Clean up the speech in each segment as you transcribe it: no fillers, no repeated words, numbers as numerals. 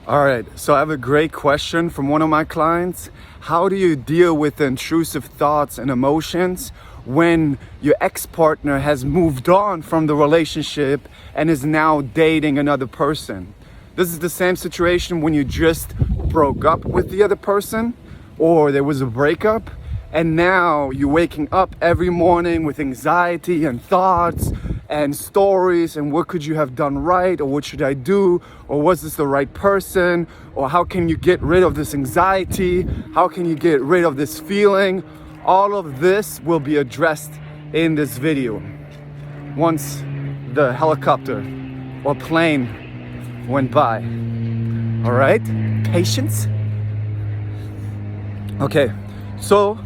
All right, so I have a great question from one of my clients. How do you deal with the intrusive thoughts and emotions when your ex-partner has moved on from the relationship and is now dating another person? This is the same situation when you just broke up with the other person or there was a breakup, and now you're waking up every morning with anxiety and thoughts and stories and what could you have done right, or what should I do, or was this the right person, or how can you get rid of this anxiety, how can you get rid of this feeling. All of this will be addressed in this video once the helicopter or plane went by. All right, patience. Okay, so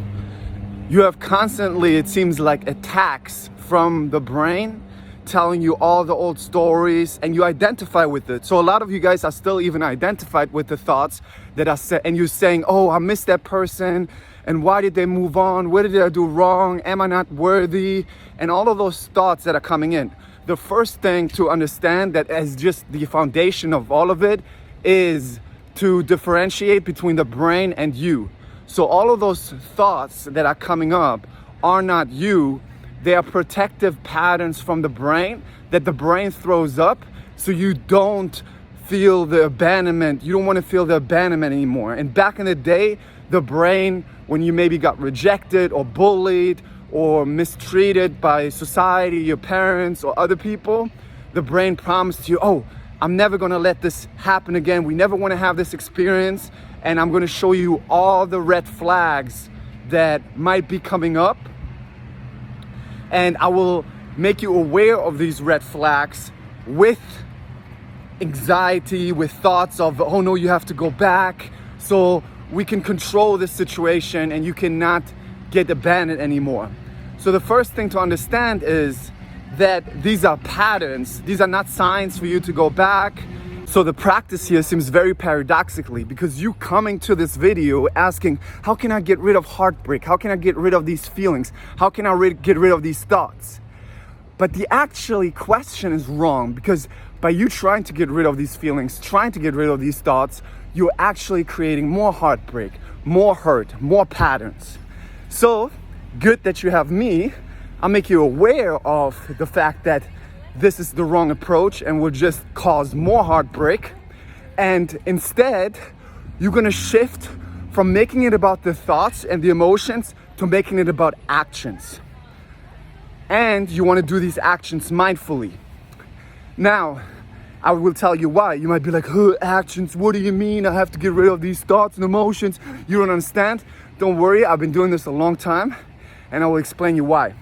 you have constantly, it seems like, attacks from the brain telling you all the old stories, and you identify with it. So a lot of you guys are still even identified with the thoughts that are said, and you're saying, oh, I miss that person, and why did they move on? What did I do wrong? Am I not worthy? And all of those thoughts that are coming in. The first thing to understand, that as just the foundation of all of it, is to differentiate between the brain and you. So all of those thoughts that are coming up are not you. They are protective patterns from the brain that the brain throws up so you don't feel the abandonment. You don't want to feel the abandonment anymore. And back in the day, the brain, when you maybe got rejected or bullied or mistreated by society, your parents or other people, the brain promised you, oh, I'm never going to let this happen again. We never want to have this experience. And I'm going to show you all the red flags that might be coming up. And I will make you aware of these red flags with anxiety, with thoughts of, oh no, you have to go back, so we can control this situation and you cannot get abandoned anymore. So the first thing to understand is that these are patterns. These are not signs for you to go back. So the practice here seems very paradoxically, because you coming to this video asking, how can I get rid of heartbreak? How can I get rid of these feelings? How can I get rid of these thoughts? But the actually question is wrong, because by you trying to get rid of these feelings, trying to get rid of these thoughts, you're actually creating more heartbreak, more hurt, more patterns. So good that you have me. I'll make you aware of the fact that this is the wrong approach and will just cause more heartbreak. And instead, you're gonna shift from making it about the thoughts and the emotions to making it about actions. And you wanna do these actions mindfully. Now, I will tell you why. You might be like, actions, what do you mean? I have to get rid of these thoughts and emotions. You don't understand? Don't worry, I've been doing this a long time, and I will explain you why.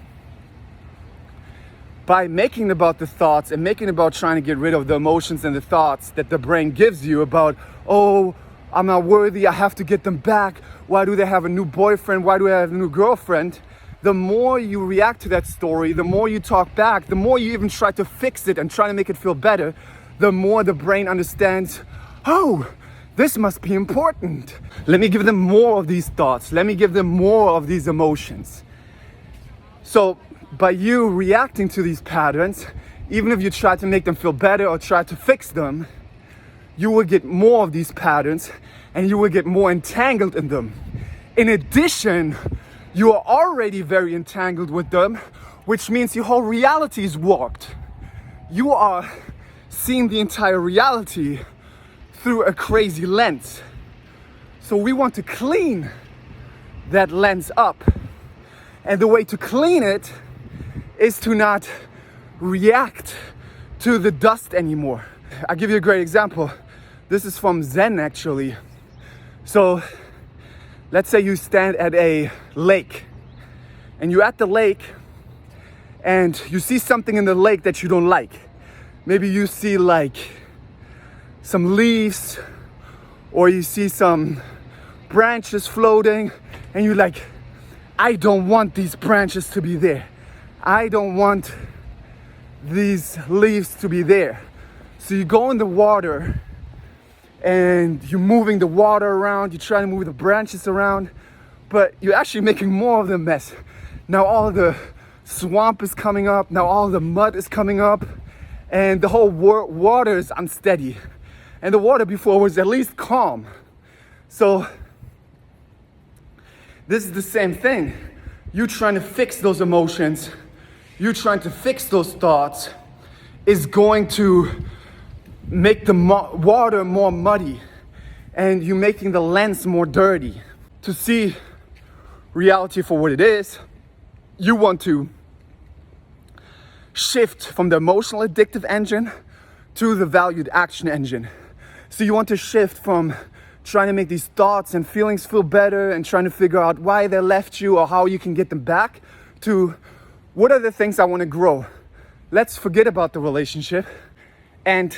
By making about the thoughts and making about trying to get rid of the emotions and the thoughts that the brain gives you about, oh, I'm not worthy, I have to get them back. Why do they have a new boyfriend? Why do I have a new girlfriend? The more you react to that story, the more you talk back, the more you even try to fix it and try to make it feel better, the more the brain understands, oh, this must be important. Let me give them more of these thoughts. Let me give them more of these emotions. So by you reacting to these patterns, even if you try to make them feel better or try to fix them, you will get more of these patterns and you will get more entangled in them. In addition, you are already very entangled with them, which means your whole reality is warped. You are seeing the entire reality through a crazy lens. So we want to clean that lens up. And the way to clean it is to not react to the dust anymore. I'll give you a great example. This is from Zen, actually. So let's say you stand at a lake and you're at the lake and you see something in the lake that you don't like. Maybe you see like some leaves, or you see some branches floating and you're like, I don't want these branches to be there. I don't want these leaves to be there. So you go in the water and you're moving the water around, you're trying to move the branches around, but you're actually making more of the mess. Now all the swamp is coming up, now all the mud is coming up, and the whole water is unsteady. And the water before was at least calm. So this is the same thing. You trying to fix those emotions, you trying to fix those thoughts is going to make the water more muddy, and you making the lens more dirty. To see reality for what it is, you want to shift from the emotional addictive engine to the valued action engine. So you want to shift from trying to make these thoughts and feelings feel better and trying to figure out why they left you or how you can get them back, to what are the things I want to grow. Let's forget about the relationship and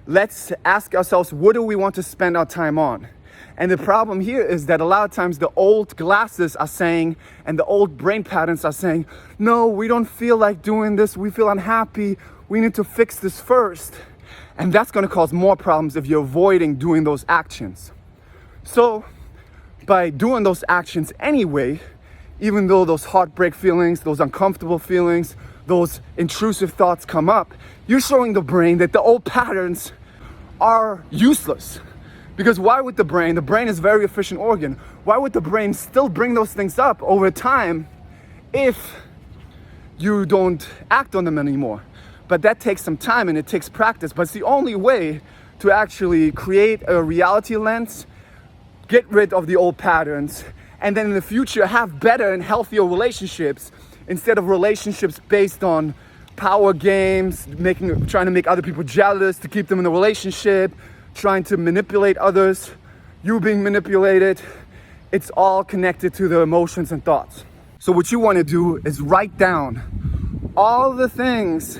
let's ask ourselves, what do we want to spend our time on? And the problem here is that a lot of times the old glasses are saying, and the old brain patterns are saying, no, we don't feel like doing this, we feel unhappy, we need to fix this first. And that's going to cause more problems if you're avoiding doing those actions. So by doing those actions anyway, even though those heartbreak feelings, those uncomfortable feelings, those intrusive thoughts come up, you're showing the brain that the old patterns are useless. Because why would the brain is a very efficient organ, why would the brain still bring those things up over time if you don't act on them anymore? But that takes some time and it takes practice, but it's the only way to actually create a reality lens, get rid of the old patterns, and then in the future have better and healthier relationships instead of relationships based on power games, trying to make other people jealous to keep them in the relationship, trying to manipulate others, you being manipulated. It's all connected to the emotions and thoughts. So what you want to do is write down all the things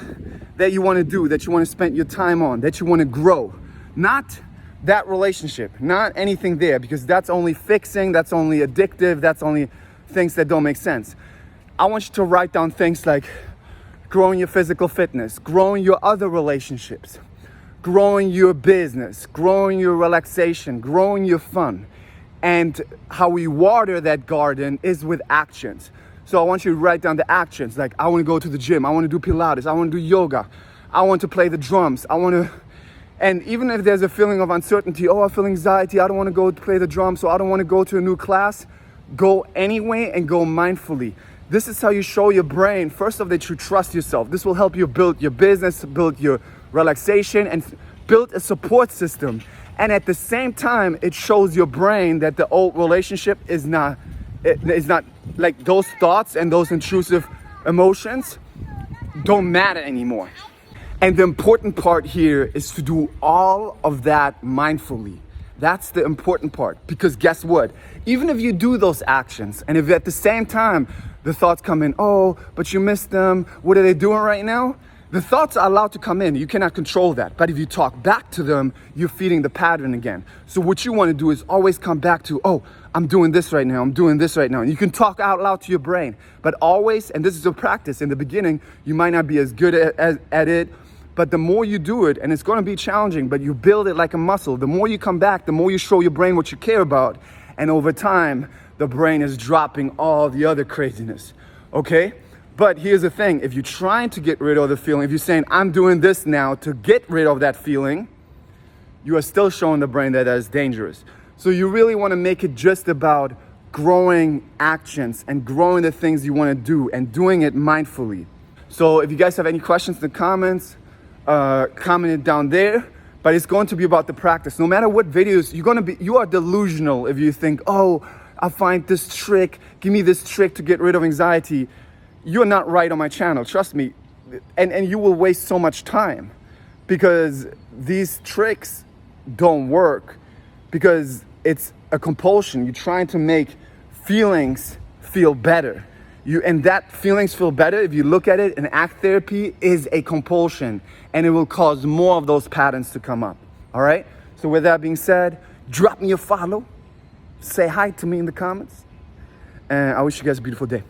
that you want to do, that you want to spend your time on, that you want to grow. Not that relationship, not anything there, because that's only fixing, that's only addictive, that's only things that don't make sense. I want you to write down things like growing your physical fitness, growing your other relationships, growing your business, growing your relaxation, growing your fun. And how we water that garden is with actions. So I want you to write down the actions, like I want to go to the gym, I want to do Pilates, I want to do yoga, I want to play the drums, and even if there's a feeling of uncertainty, I feel anxiety, I don't want to go play the drums, so I don't want to go to a new class, go anyway and go mindfully. This is how you show your brain, first of all, that you trust yourself. This will help you build your business, build your relaxation, and build a support system. And at the same time, it shows your brain that the old relationship is not like those thoughts and those intrusive emotions don't matter anymore. And the important part here is to do all of that mindfully. That's the important part, because guess what? Even if you do those actions and if at the same time the thoughts come in, oh, but you missed them, what are they doing right now? The thoughts are allowed to come in. You cannot control that. But if you talk back to them, you're feeding the pattern again. So what you want to do is always come back to, oh, I'm doing this right now. I'm doing this right now. And you can talk out loud to your brain. But always, and this is a practice, in the beginning, you might not be as good at it. But the more you do it, and it's going to be challenging, but you build it like a muscle. The more you come back, the more you show your brain what you care about. And over time, the brain is dropping all the other craziness. Okay? But here's the thing, if you're trying to get rid of the feeling, if you're saying, I'm doing this now to get rid of that feeling, you are still showing the brain that is dangerous. So you really want to make it just about growing actions and growing the things you want to do and doing it mindfully. So if you guys have any questions in the comments, comment it down there. But it's going to be about the practice. No matter what videos, you are delusional if you think, oh, I find this trick, give me this trick to get rid of anxiety. You're not right on my channel, trust me. And you will waste so much time because these tricks don't work because it's a compulsion. You're trying to make feelings feel better. And that feelings feel better, if you look at it, in act therapy is a compulsion and it will cause more of those patterns to come up. All right? So with that being said, drop me a follow, say hi to me in the comments, and I wish you guys a beautiful day.